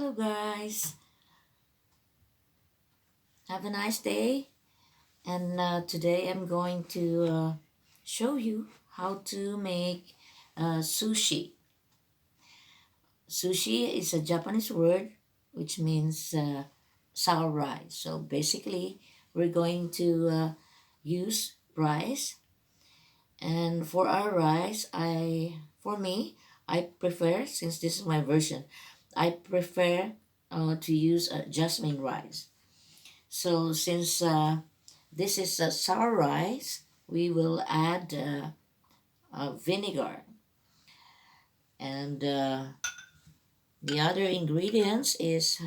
Hello, guys. Have a nice day. And today I'm going to show you how to make sushi. Sushi is a Japanese word which means sour rice. So basically, we're going to use rice. And for our rice, for me, I prefer, since this is my version, I prefer to use jasmine rice. So since this is a sour rice, we will add vinegar. And the other ingredients is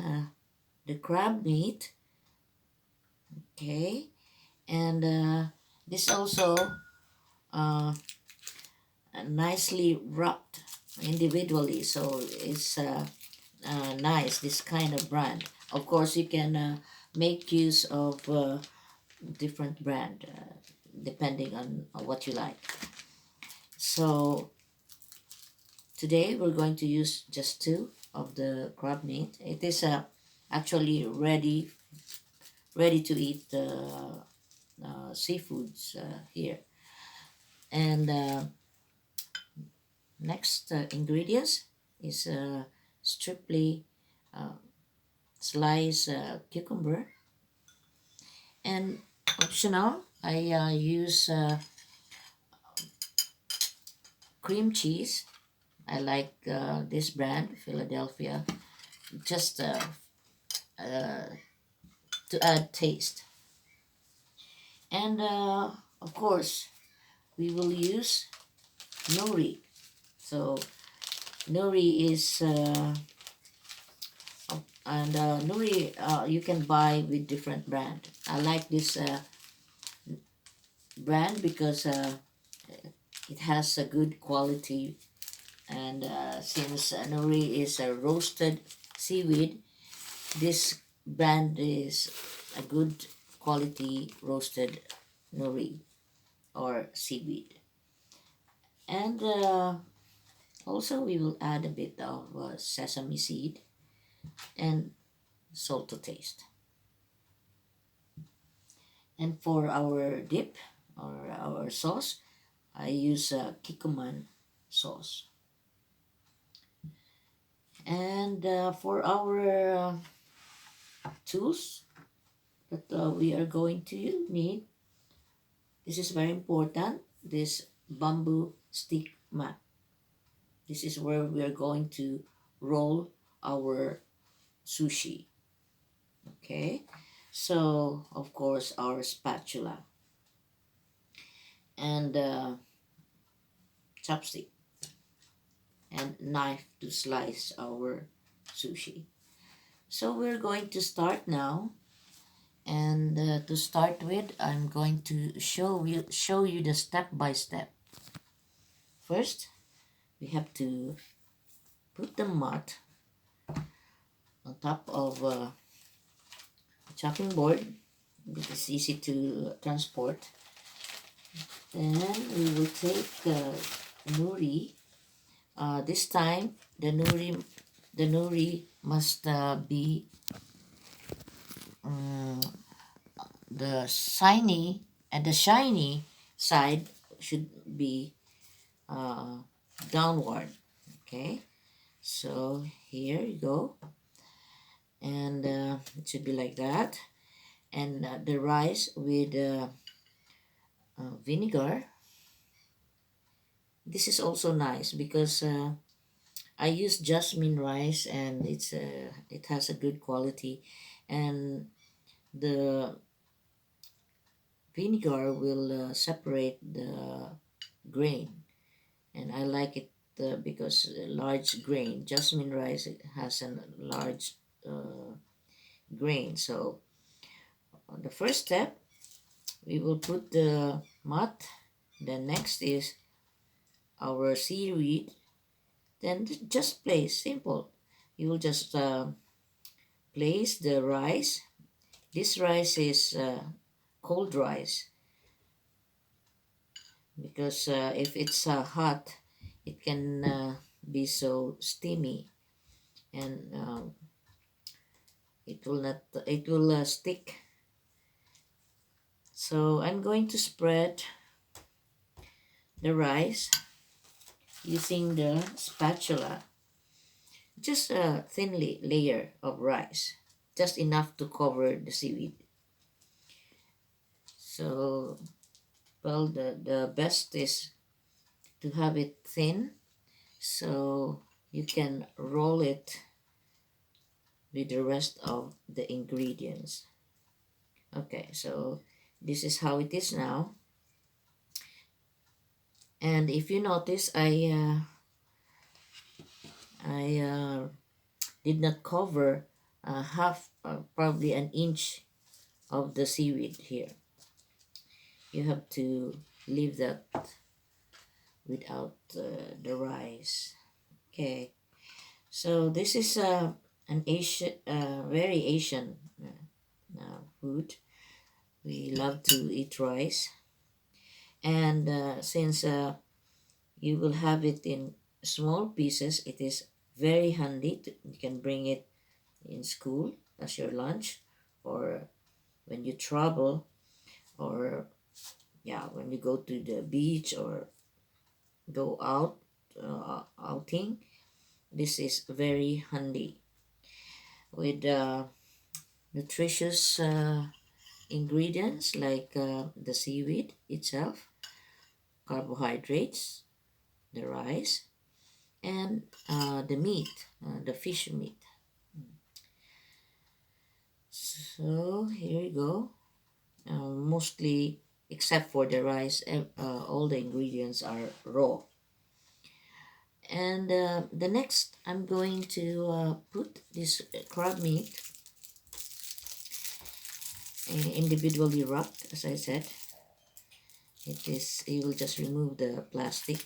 the crab meat, okay? And this also uh, nicely wrapped individually, so it's nice, this kind of brand. Of course, you can make use of different brand depending on what you like. So today we're going to use just two of the crab meat. It is actually ready to eat seafoods here. And next ingredients is strictly uh, sliced cucumber, and optional I use cream cheese. I like this brand, Philadelphia, just uh, to add taste. And of course, we will use nori. So nori is and nori you can buy with different brand. I like this brand because it has a good quality, and since nori is a roasted seaweed, this brand is a good quality roasted nori or seaweed. And also we will add a bit of sesame seed and salt to taste. And for our dip or our sauce, I use kikuman sauce. And for our tools that we are going to need, this is very important, this bamboo stick mat. This is where we are going to roll our sushi. Okay, so of course our spatula and chopstick and knife to slice our sushi. So we're going to start now, and to start with, I'm going to show you the step by step. First, we have to put the mat on top of a chopping board. It is easy to transport. Then we will take nori. This time the nori must be um, the shiny side should be uh, downward. Okay, so here you go, and it should be like that. And the rice with vinegar. This is also nice because I use jasmine rice, and it has a good quality, and the vinegar will separate the grain, and I like it because large grain jasmine rice, it has a large grain. So on the first step, we will put the mat. Then next is our seaweed. Then just place simple. You will just place the rice. This rice is cold rice because if it's hot, it can be so steamy, and it will not, it will stick. So I'm going to spread the rice using the spatula, just a thinly layer of rice, just enough to cover the seaweed. So, well, the best is to have it thin, so you can roll it with the rest of the ingredients. Okay, so this is how it is now. And if you notice, I did not cover half, probably an inch of the seaweed here. You have to leave that without the rice. Okay, so this is an Asian, very Asian food. We love to eat rice, and since you will have it in small pieces, it is very handy. You can bring it in school as your lunch, or when you travel, or yeah, when you go to the beach or go out outing. This is very handy with nutritious ingredients like the seaweed itself, carbohydrates, the rice, and the meat, the fish meat. So here you go. Mostly, except for the rice, all the ingredients are raw. And the next, I'm going to put this crab meat individually wrapped, as I said. It is, you will just remove the plastic